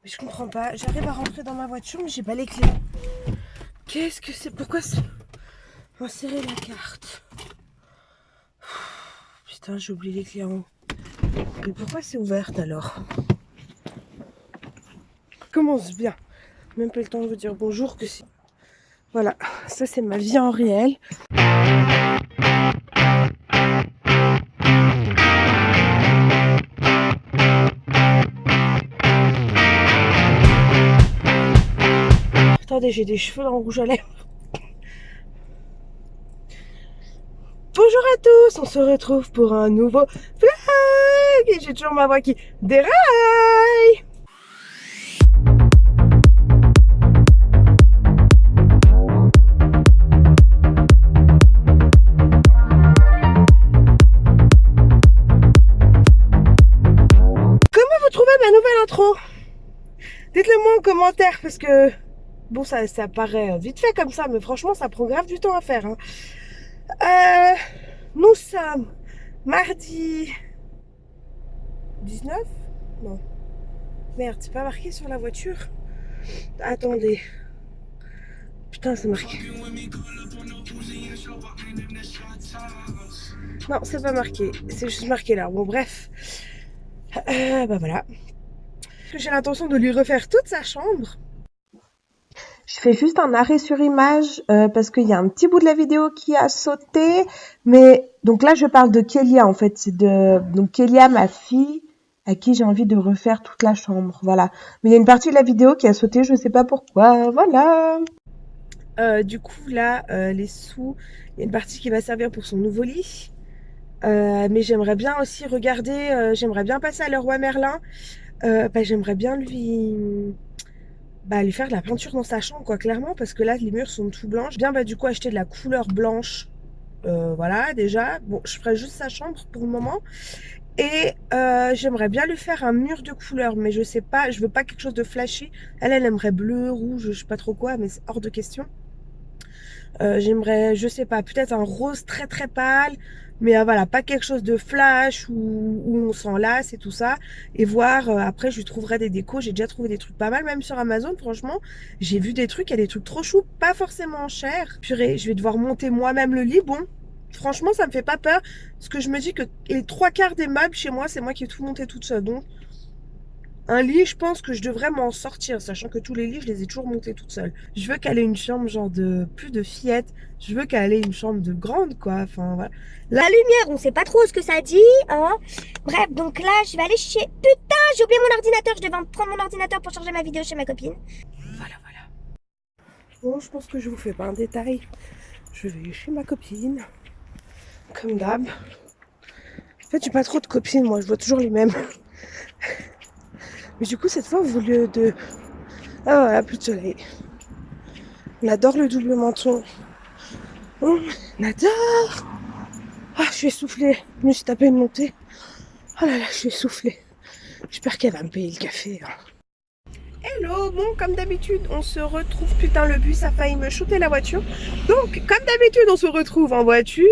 Mais je comprends pas. J'arrive à rentrer dans ma voiture, mais j'ai pas les clés. Qu'est-ce que c'est? Pourquoi c'est... Insérer la carte. Putain, j'ai oublié les clés en haut. Mais pourquoi c'est ouverte alors? Commence bien. Même pas le temps de vous dire bonjour que si. Voilà, ça c'est ma vie en réel. Attendez, j'ai des cheveux dans le rouge à lèvres. Bonjour à tous, on se retrouve pour un nouveau vlog et j'ai toujours ma voix qui déraille. Comment vous trouvez ma nouvelle intro? Dites-le moi en commentaire parce que bon, ça paraît vite fait comme ça, mais franchement ça prend grave du temps à faire, hein. Nous sommes mardi 19? Non. Merde, c'est pas marqué sur la voiture. Attendez. Putain, c'est marqué. Non, c'est pas marqué. C'est juste marqué là. Bon, bref. Bah voilà. J'ai l'intention de lui refaire toute sa chambre. Je fais juste un arrêt sur image parce qu'il y a un petit bout de la vidéo qui a sauté. Mais donc là, je parle de Kélia en fait. C'est de donc Kélia, ma fille, à qui j'ai envie de refaire toute la chambre. Voilà. Mais il y a une partie de la vidéo qui a sauté, je sais pas pourquoi. Voilà. Du coup, là, les sous, il y a une partie qui va servir pour son nouveau lit. Mais j'aimerais bien aussi regarder, j'aimerais bien passer à Leroy Merlin. J'aimerais bien lui faire de la peinture dans sa chambre, quoi, clairement, parce que là, les murs sont tout blancs. Bien, du coup, acheter de la couleur blanche. Voilà, déjà. Bon, je ferai juste sa chambre pour le moment. Et j'aimerais bien lui faire un mur de couleur, mais je sais pas, je veux pas quelque chose de flashy. Elle aimerait bleu, rouge, je sais pas trop quoi, mais c'est hors de question. J'aimerais, je sais pas, peut-être un rose très très pâle, mais voilà, pas quelque chose de flash où on s'en lasse et tout ça. Et voir, après je lui trouverai des décos. J'ai déjà trouvé des trucs pas mal, même sur Amazon, franchement. J'ai vu des trucs, il y a des trucs trop choux, pas forcément chers. Purée, je vais devoir monter moi-même le lit. Bon, franchement, ça me fait pas peur, parce que je me dis que les 3/4 des meubles chez moi, c'est moi qui ai tout monté toute seule. Donc, un lit, je pense que je devrais m'en sortir, sachant que tous les lits, je les ai toujours montés toute seule. Je veux qu'elle ait une chambre genre de plus de fillette. Je veux qu'elle ait une chambre de grande, quoi. Enfin, voilà. La lumière, on sait pas trop ce que ça dit, hein. Bref, donc là, je vais aller chez... Putain, j'ai oublié mon ordinateur. Je devais prendre mon ordinateur pour charger ma vidéo chez ma copine. Voilà, voilà. Bon, je pense que je vous fais pas un détail. Je vais chez ma copine. Comme d'hab. En fait, j'ai pas trop de copines, moi. Je vois toujours les mêmes. Mais du coup, cette fois, au lieu de... Ah voilà, plus de soleil. On adore le double menton. On adore. Ah, je suis essoufflée. Je me suis tapé une montée. Oh là là, je suis essoufflée. J'espère qu'elle va me payer le café. Hello, bon, comme d'habitude, on se retrouve. Putain, le bus a failli me shooter la voiture. Donc, comme d'habitude, on se retrouve en voiture.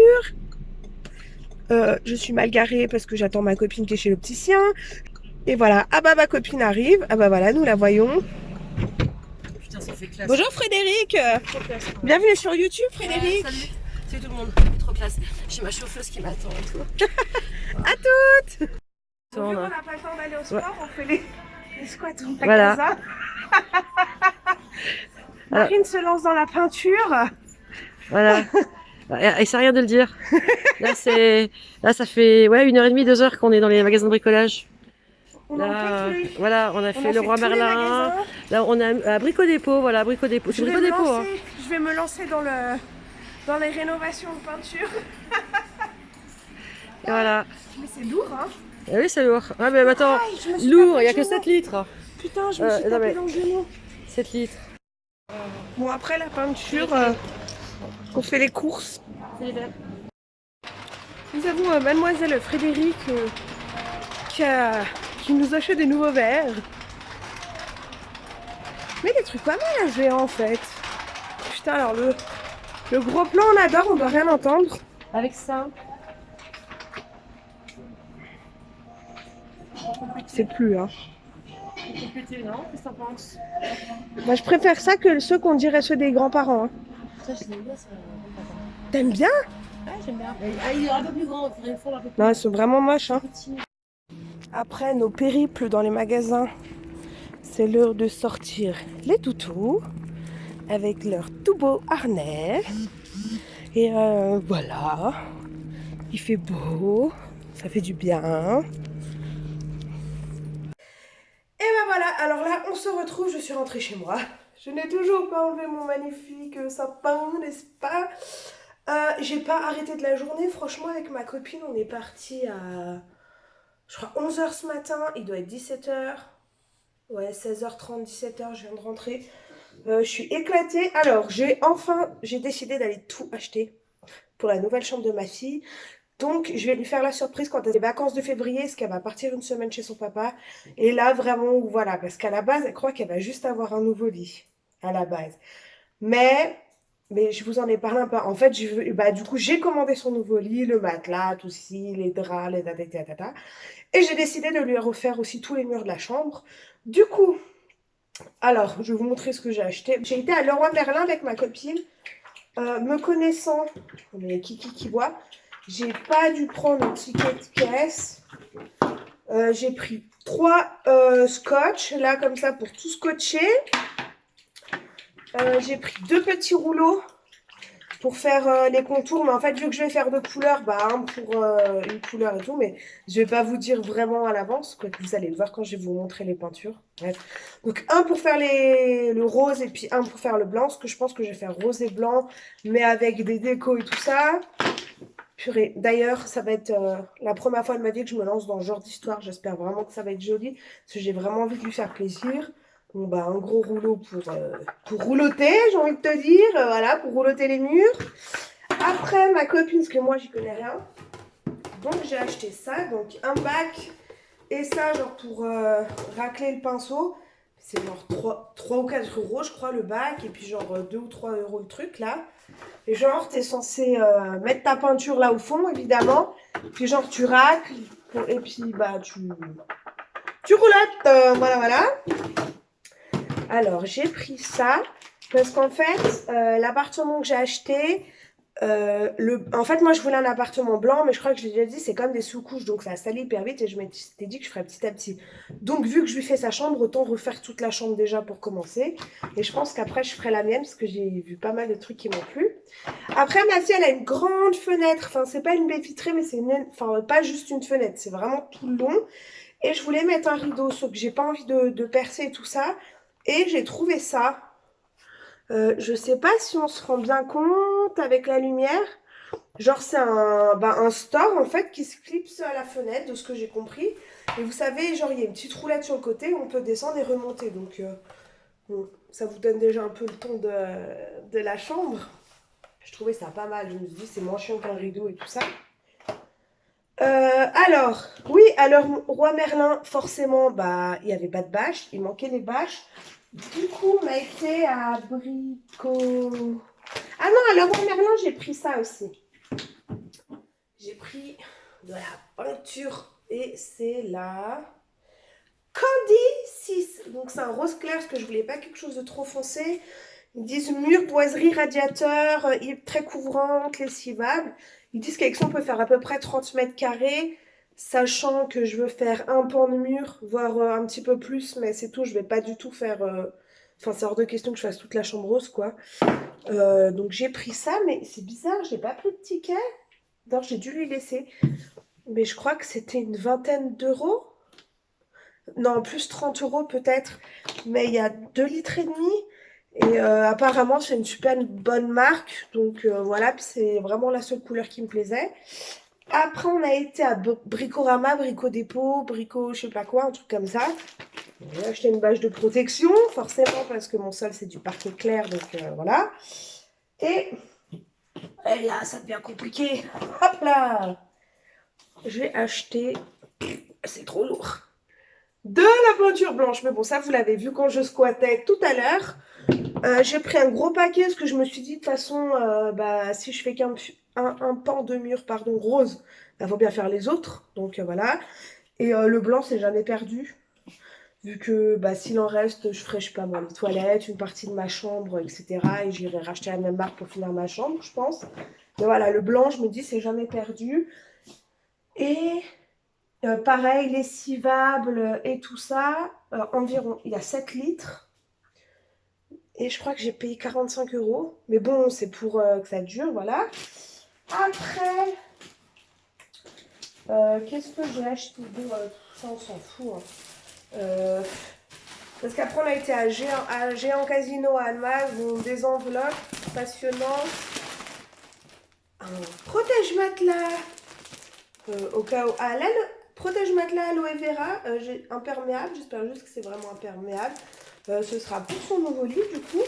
Je suis mal garée parce que j'attends ma copine qui est chez l'opticien. Et voilà, ah bah ma copine arrive. Ah bah voilà, nous la voyons. Putain, ça fait classe. Bonjour Frédéric. Bienvenue sur YouTube, Frédéric. Salut. Salut tout le monde, trop classe. J'ai ma chauffeuse qui m'attend et tout. À toutes. On On n'a pas le temps d'aller au sport, on fait les squats au Voilà. magasin. Marine se lance dans la peinture. Voilà. Et c'est rien de le dire. Là, ça fait 1h30, 2 heures qu'on est dans les magasins de bricolage. On n'en peut plus. Voilà, on a fait le Roi tous les Merlin. magasins. Là, on a à Brico Dépôt, voilà, Brico Dépôt. C'est Brico Dépôt, hein. Je vais me lancer dans les rénovations de peinture. Et voilà. Mais c'est lourd, hein. Ah oui, c'est lourd. Ah, mais attends, Aïe, je me suis lourd, tapé il n'y a le que genou. 7 litres. Putain, je me suis non, tapé mais- dans le genou. 7 litres. Bon, après la peinture, on fait les courses. C'est les verres. Nous avons mademoiselle Frédéric qui nous achète des nouveaux verres. Mais des trucs pas mal à géant en fait. Putain, alors le gros plan on adore, on doit rien entendre. Avec ça. C'est plus, hein. Pété, non? Qu'est-ce que t'en penses? Moi, je préfère ça que ceux qu'on dirait ceux des grands-parents. Hein. Ça, je l'aime bien, ça. T'aimes bien? Ouais, j'aime bien. Il est un peu plus grand, il faudrait fondre un peu plus. Non, ils sont vraiment moches. Hein. Petit. Après nos périples dans les magasins, c'est l'heure de sortir les toutous avec leur tout beau harnais. Et voilà, il fait beau, ça fait du bien. Et ben voilà, alors là on se retrouve, je suis rentrée chez moi. Je n'ai toujours pas enlevé mon magnifique sapin, n'est-ce pas? J'ai pas arrêté de la journée, franchement avec ma copine on est parti à, je crois 11h ce matin, il doit être 17h. Ouais, 16h30, 17h, je viens de rentrer. Je suis éclatée. Alors, j'ai décidé d'aller tout acheter pour la nouvelle chambre de ma fille. Donc, je vais lui faire la surprise quand elle a des vacances de février, parce qu'elle va partir une semaine chez son papa. Et là, vraiment, voilà, parce qu'à la base, elle croit qu'elle va juste avoir un nouveau lit, à la base. Mais je vous en ai parlé un peu. En fait, du coup, j'ai commandé son nouveau lit, le matelas, tout ci, les draps, les tata. Et j'ai décidé de lui refaire aussi tous les murs de la chambre. Du coup, alors, je vais vous montrer ce que j'ai acheté. J'ai été à Leroy Merlin avec ma copine. Me connaissant, on est qui voit, j'ai pas dû prendre un ticket de caisse. J'ai pris 3 scotch, là, comme ça, pour tout scotcher. J'ai pris 2 petits rouleaux pour faire les contours. Mais en fait, vu que je vais faire 2 couleurs, bah, un pour une couleur et tout. Mais je vais pas vous dire vraiment à l'avance. Vous allez le voir quand je vais vous montrer les peintures. Bref. Donc, un pour faire le rose et puis un pour faire le blanc. Parce que je pense que je vais faire rose et blanc, mais avec des décos et tout ça. Purée. D'ailleurs, ça va être la première fois de ma vie que je me lance dans ce genre d'histoire. J'espère vraiment que ça va être joli. Parce que j'ai vraiment envie de lui faire plaisir. Bon, bah, un gros rouleau pour rouloter, j'ai envie de te dire. Voilà, pour rouloter les murs. Après, ma copine, parce que moi, j'y connais rien. Donc, j'ai acheté ça. Donc, un bac et ça, genre, pour racler le pinceau. C'est genre 3 ou 4 euros, je crois, le bac. Et puis, genre, 2 ou 3 euros le truc, là. Et genre, t'es censé mettre ta peinture là au fond, évidemment. Puis genre, tu racles. Et puis, bah, tu roulottes. Voilà. Alors, j'ai pris ça. Parce qu'en fait, l'appartement que j'ai acheté... en fait, moi, je voulais un appartement blanc. Mais je crois que je l'ai déjà dit, c'est comme des sous-couches. Donc, ça salit hyper vite. Et je m'étais dit que je ferais petit à petit. Donc, vu que je lui fais sa chambre, autant refaire toute la chambre déjà pour commencer. Et je pense qu'après, je ferai la mienne. Parce que j'ai vu pas mal de trucs qui m'ont plu. Après, ma fille, elle a une grande fenêtre. Enfin, c'est pas une baie vitrée, mais c'est enfin, pas juste une fenêtre. C'est vraiment tout le long. Et je voulais mettre un rideau, sauf que j'ai pas envie de percer et tout ça. Et j'ai trouvé ça. Je sais pas si on se rend bien compte avec la lumière. Genre, c'est un store, en fait, qui se clipse à la fenêtre, de ce que j'ai compris. Et vous savez, genre, il y a une petite roulette sur le côté où on peut descendre et remonter. Donc, bon, ça vous donne déjà un peu le ton de la chambre. Je trouvais ça pas mal. Je me suis dit, c'est moins chiant qu'un rideau et tout ça. Alors, oui, alors, Roi Merlin, forcément, bah, il n'y avait pas de bâches. Il manquait les bâches. Du coup, on a été à Brico... Ah non, à Leroy Merlin, j'ai pris ça aussi. J'ai pris de la peinture et c'est la Candy 6. Donc, c'est un rose clair parce que je voulais pas quelque chose de trop foncé. Ils disent mur, boiserie, radiateur, très couvrante, lessivable. Ils disent qu'avec ça, on peut faire à peu près 30 mètres carrés, sachant que je veux faire un pan de mur, voire un petit peu plus, mais c'est tout. Je vais pas du tout faire... Enfin, c'est hors de question que je fasse toute la chambre rose, quoi. Donc, j'ai pris ça, mais c'est bizarre, j'ai pas pris de ticket. Non, j'ai dû lui laisser. Mais je crois que c'était une vingtaine d'euros. Non, plus 30 euros peut-être. Mais il y a 2 litres et demi. Et apparemment, c'est une super bonne marque. Donc voilà, c'est vraiment la seule couleur qui me plaisait. Après, on a été à Bricorama, Brico Dépôt, Brico je sais pas quoi, un truc comme ça. J'ai acheté une bâche de protection, forcément, parce que mon sol, c'est du parquet clair. Donc voilà. Et là, ça devient compliqué. Hop là! J'ai acheté... C'est trop lourd. De la peinture blanche. Mais bon, ça, vous l'avez vu quand je squattais tout à l'heure. J'ai pris un gros paquet parce que je me suis dit de toute façon, si je fais un pan de mur pardon, rose, il faut bien faire les autres. Donc voilà. Et le blanc, c'est jamais perdu. Vu que bah, s'il en reste, je ferai, je sais pas moi, les toilettes, une partie de ma chambre, etc. Et j'irai racheter la même marque pour finir ma chambre, je pense. Mais voilà, le blanc, je me dis, c'est jamais perdu. Et pareil, lessivable et tout ça, environ, il y a 7 litres. Et je crois que j'ai payé 45 euros. Mais bon, c'est pour que ça dure, voilà. Après, qu'est-ce que j'ai acheté d'autre? Ça, on s'en fout. Hein. Parce qu'après, on a été à Géant Casino à Annemasse, des enveloppes passionnantes. Un protège-matelas au cas où. Ah là, le protège-matelas aloe vera, imperméable. J'espère juste que c'est vraiment imperméable. Ce sera pour son nouveau livre, du coup.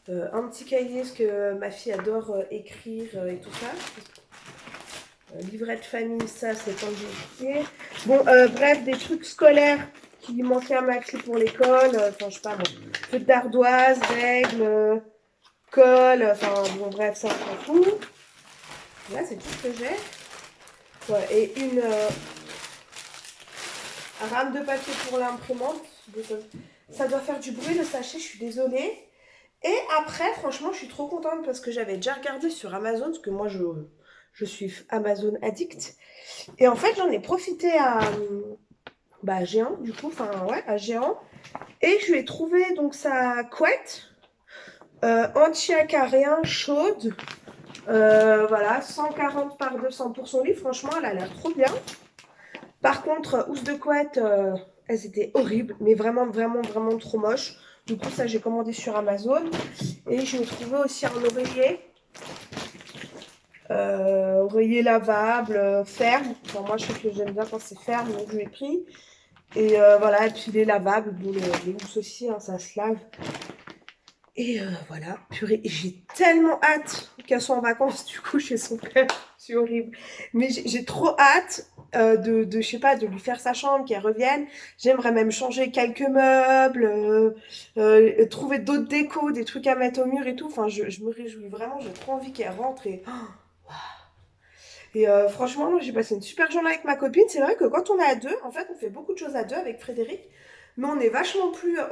Un petit cahier, parce que ma fille adore écrire et tout ça. Livret de famille, ça, c'est pas obligé. Bon, bref, des trucs scolaires qui manquaient à Maxi pour l'école. Enfin, je sais pas, bon. Feutre d'ardoise, règles, colle. Enfin, bon, bref, ça, on s'en fout. Là, c'est tout ce que j'ai. Ouais, et une rame de papier pour l'imprimante. Ça doit faire du bruit, le sachet, je suis désolée. Et après, franchement, je suis trop contente parce que j'avais déjà regardé sur Amazon, parce que moi, je suis Amazon addict. Et en fait, j'en ai profité à Géant, du coup, enfin, ouais, à Géant. Et je lui ai trouvé donc sa couette anti-acarien chaude. Voilà, 140 par 200 pour son lit. Franchement, elle a l'air trop bien. Par contre, housse de couette, elles étaient horribles, mais vraiment, vraiment, vraiment trop moches. Du coup, ça, j'ai commandé sur Amazon. Et je me trouvais aussi un oreiller. Oreiller lavable, ferme. Enfin, moi, je sais que j'aime bien quand c'est ferme, donc je l'ai pris. Et voilà, et puis les lavables, bon, les housses aussi, hein, ça se lave. Et voilà, purée, j'ai tellement hâte qu'elle soit en vacances, du coup, chez son père. C'est horrible. Mais j'ai trop hâte je sais pas, de lui faire sa chambre, qu'elle revienne. J'aimerais même changer quelques meubles, trouver d'autres décos, des trucs à mettre au mur et tout. Enfin, je me réjouis vraiment, j'ai trop envie qu'elle rentre et... Et franchement, moi, j'ai passé une super journée avec ma copine. C'est vrai que quand on est à deux, en fait, on fait beaucoup de choses à deux avec Frédéric. Mais on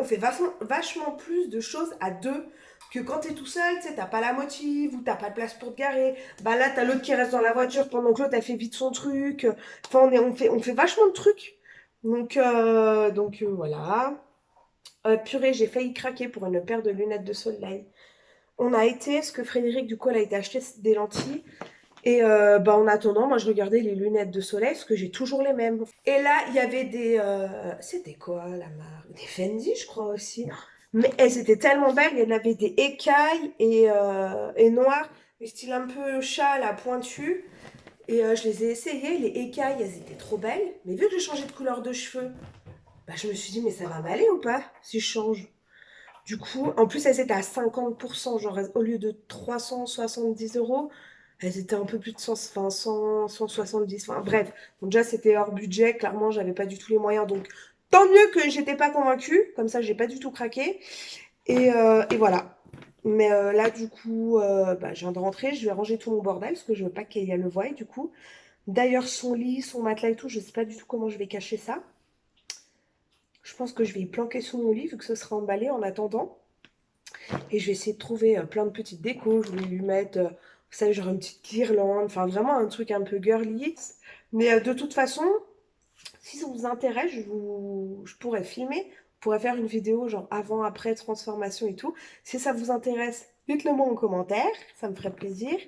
fait vachement plus de choses à deux que quand t'es tout seul, tu sais, t'as pas la motive ou t'as pas de place pour te garer. Bah là, t'as l'autre qui reste dans la voiture pendant que l'autre a fait vite son truc. Enfin, on fait vachement de trucs. Donc voilà. Purée, j'ai failli craquer pour une paire de lunettes de soleil. On a été, ce que Frédéric, du coup, elle a été acheter des lentilles. Et en attendant, moi je regardais les lunettes de soleil parce que j'ai toujours les mêmes. Et là, il y avait des... c'était quoi la marque? Des Fendi, je crois aussi. Mais elles étaient tellement belles. Il y en avait des écailles et noires, mais style un peu chat, là, pointu. Et je les ai essayées. Les écailles, elles étaient trop belles. Mais vu que j'ai changé de couleur de cheveux, bah, je me suis dit, mais ça va m'aller ou pas si je change? Du coup, en plus, elles étaient à 50%, genre au lieu de 370 euros, elles étaient un peu plus de 100, enfin, 100, 170. Enfin, bref, donc déjà, c'était hors budget. Clairement, j'avais pas du tout les moyens. Donc, tant mieux que j'étais pas convaincue. Comme ça, j'ai pas du tout craqué. Et voilà. Mais là, du coup, je viens de rentrer. Je vais ranger tout mon bordel parce que je veux pas qu'il y ait le voie, du coup. D'ailleurs, son lit, son matelas et tout, je sais pas du tout comment je vais cacher ça. Je pense que je vais y planquer sous mon lit vu que ce sera emballé en attendant. Et je vais essayer de trouver plein de petites décos. Je vais lui mettre, vous savez, genre une petite guirlande. Enfin, vraiment un truc un peu girly. Mais de toute façon, si ça vous intéresse, je pourrais filmer. Je pourrais faire une vidéo genre avant, après, transformation et tout. Si ça vous intéresse, dites-le moi en commentaire. Ça me ferait plaisir.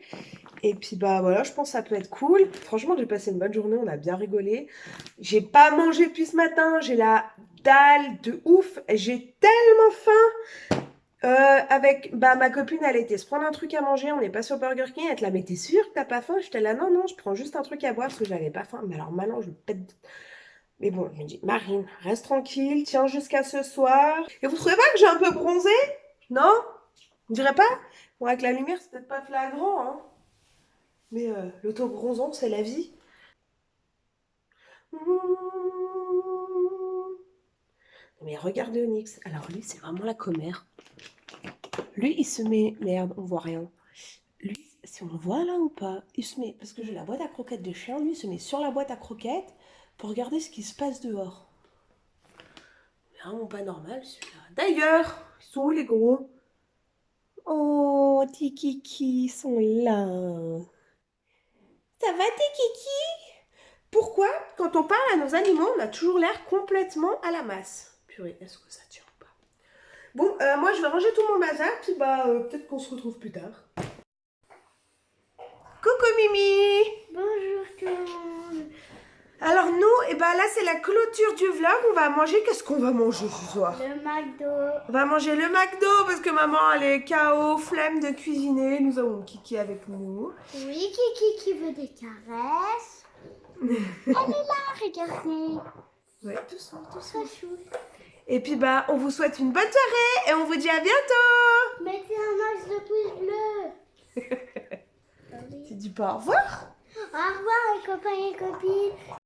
Et puis bah voilà, je pense que ça peut être cool. Franchement, j'ai passé une bonne journée. On a bien rigolé. J'ai pas mangé depuis ce matin. J'ai la dalle de ouf. J'ai tellement faim. Avec ma copine, elle était se prendre un truc à manger, on est passé au Burger King, elle te la mais t'es sûre que t'as pas faim? J'étais là, non, non, je prends juste un truc à boire parce que j'avais pas faim. Mais alors maintenant, je pète. Mais bon, je me dis, Marine, reste tranquille, tiens jusqu'à ce soir. Et vous trouvez pas que j'ai un peu bronzé? Non? Vous direz pas? Bon, avec la lumière, c'est peut-être pas flagrant, hein. Mais l'auto-bronzant, c'est la vie. Mais regardez Onyx. Alors lui, c'est vraiment la commère. Lui, il se met... Merde, on voit rien. Lui, si on le voit là ou pas, il se met... Parce que j'ai la boîte à croquettes de chien. Lui, il se met sur la boîte à croquettes pour regarder ce qui se passe dehors. vraiment pas normal celui-là. D'ailleurs, ils sont où les gros? Oh, tes kikis sont là. Ça va tes kikis? Pourquoi, quand on parle à nos animaux, on a toujours l'air complètement à la masse? Purée, est-ce que ça tient ou pas? Bon, moi je vais ranger tout mon bazar, puis peut-être qu'on se retrouve plus tard. Coucou Mimi! Bonjour tout le monde. Alors nous, là c'est la clôture du vlog, on va manger, qu'est-ce qu'on va manger ce soir? Le McDo. On va manger le McDo parce que maman elle est KO, flemme de cuisiner, nous avons Kiki avec nous. Oui, Kiki qui veut des caresses. Elle est là, regardez. Ouais, doucement, doucement. Trop chou. Et puis on vous souhaite une bonne soirée et on vous dit à bientôt. Mettez un max de pouces bleus. Tu dis pas au revoir? Au revoir les copains et copines.